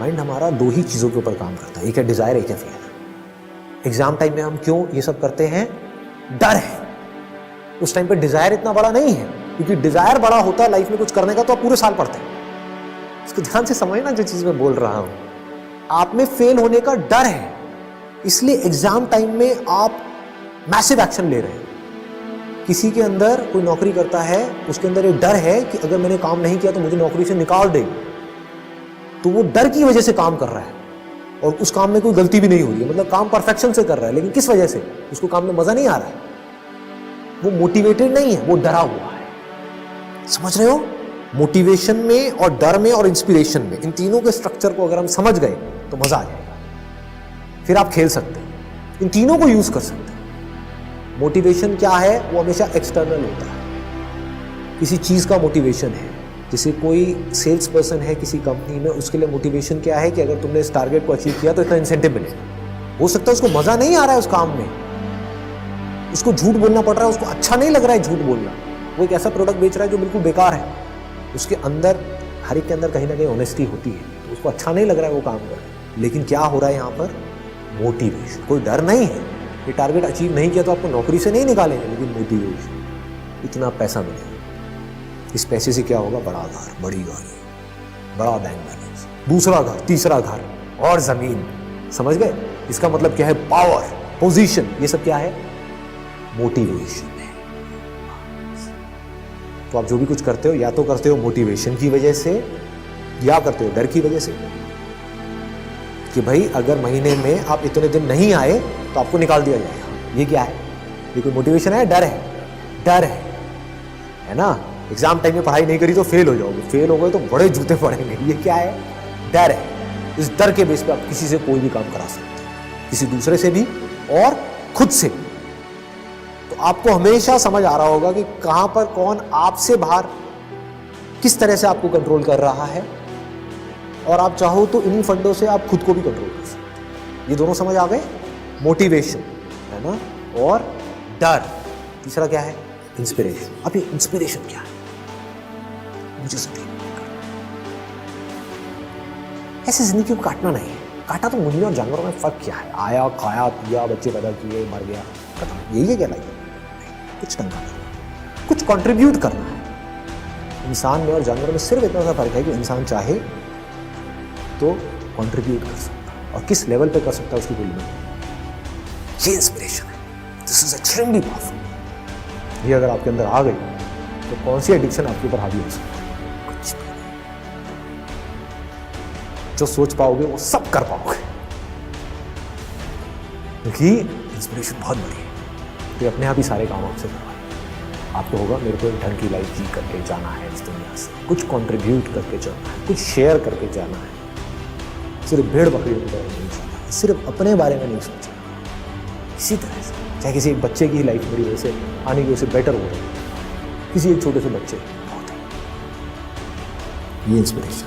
Mind हमारा दो ही चीज़ों के ऊपर काम करता है, एक है डिजायर, एक है फियर। एग्जाम टाइम में हम क्यों ये सब करते हैं? डर है। उस टाइम पे डिजायर इतना बड़ा नहीं है, क्योंकि डिजायर बड़ा होता है लाइफ में कुछ करने का तो आप पूरे साल पढ़ते हैं। इसको ध्यान से समझना जो चीज मैं बोल रहा हूं। आप में फेल होने का डर है, इसलिए एग्जाम टाइम में आप मैसिव एक्शन ले रहे हैं। किसी के अंदर कोई नौकरी करता है, उसके अंदर एक डर है कि अगर मैंने काम नहीं किया तो मुझे नौकरी से निकाल देंगे, तो वो डर की वजह से काम कर रहा है और उस काम में कोई गलती भी नहीं हो रही है, मतलब काम परफेक्शन से कर रहा है, लेकिन किस वजह से? उसको काम में मजा नहीं आ रहा है, वो मोटिवेटेड नहीं है, वो डरा हुआ है। समझ रहे हो? मोटिवेशन में और डर में और इंस्पिरेशन में, इन तीनों के स्ट्रक्चर को अगर हम समझ गए तो मजा आ जाएगा। फिर आप खेल सकते हैं, इन तीनों को यूज कर सकते हैं। मोटिवेशन क्या है? वो हमेशा एक्सटर्नल होता है, किसी चीज का मोटिवेशन है। जैसे कोई सेल्स पर्सन है किसी कंपनी में, उसके लिए मोटिवेशन क्या है कि अगर तुमने इस टारगेट को अचीव किया तो इतना इंसेंटिव मिलेगा। हो सकता है उसको मजा नहीं आ रहा है उस काम में, उसको झूठ बोलना पड़ रहा है, उसको अच्छा नहीं लग रहा है झूठ बोलना, वो एक ऐसा प्रोडक्ट बेच रहा है जो बिल्कुल बेकार है। उसके अंदर, हर एक के अंदर कहीं ना कहीं ऑनेस्टी होती है, तो उसको अच्छा नहीं लग रहा है वो काम कर। लेकिन क्या हो रहा है यहाँ पर? मोटिवेशन। कोई डर नहीं है, ये टारगेट अचीव नहीं किया तो आपको नौकरी से नहीं निकालेंगे, लेकिन मोटिवेशन, इतना पैसा मिलेगा, इस पैसे से क्या होगा? बड़ा घर, बड़ी गाड़ी, बड़ा बैंक बैलेंस, दूसरा घर, तीसरा घर और जमीन। समझ गए? इसका मतलब क्या है? पावर, पोजीशन, ये सब क्या है? मोटिवेशन है। तो आप जो भी कुछ करते हो, या तो करते हो मोटिवेशन की वजह से, या करते हो डर की वजह से कि भाई अगर महीने में आप इतने दिन नहीं आए तो आपको निकाल दिया जाएगा। ये क्या है? ये कोई मोटिवेशन है? डर है। डर है ना? एग्जाम टाइम में पढ़ाई नहीं करी तो फेल हो जाओगे, फेल हो गए तो बड़े जूते पड़ेंगे। ये क्या है? डर है। इस डर के बेस पे आप किसी से कोई भी काम करा सकते हैं, किसी दूसरे से भी और खुद से भी। तो आपको हमेशा समझ आ रहा होगा कि कहां पर कौन आपसे बाहर किस तरह से आपको कंट्रोल कर रहा है, और आप चाहो तो इन्हीं फंडों से आप खुद को भी कंट्रोल कर सकते हैं। ये दोनों समझ आ गए? मोटिवेशन है ना, और डर। तीसरा क्या है? इंस्पिरेशन। अब ये इंस्पिरेशन क्या है? मुझे जिंदगी ऐसे जिंदगी को काटना नहीं है। काटा तो मुझे और जानवरों में फर्क क्या है? आया, खाया, पिया, बच्चे पैदा किए, मर गया, खत्म। यही है क्या लाइफ? कुछ ढंग का करना, कुछ कंट्रीब्यूट करना है। इंसान में और जानवरों में सिर्फ इतना सा फर्क है कि इंसान चाहे तो कंट्रीब्यूट कर सकता है, और किस लेवल पे कर सकता है उसकी कोई लिमिट नहीं। ये इंस्पिरेशन है। This is extremely powerful. ये अगर आपके अंदर आ गई तो कौन सी एडिक्शन आपके ऊपर हावी हो सकती है? कुछ भी नहीं। जो सोच पाओगे वो सब कर पाओगे, क्योंकि इंस्पिरेशन बहुत बड़ी है। तो अपने आप ही सारे काम आपसे करवाए। आपको होगा मेरे को एक ढंग की लाइफ जी करके जाना है, इस दुनिया से कुछ कंट्रीब्यूट करके जाना है, कुछ शेयर करके जाना है। सिर्फ भेड़ बकरियों के बारे में नहीं सोचना है, सिर्फ अपने बारे में नहीं सोचना। इसी तरह से चाहे किसी एक बच्चे की लाइफ मेरी वजह से आने की वजह से बेटर हो रही है, किसी एक छोटे से बच्चे, बहुत है ये इंस्पिरेशन।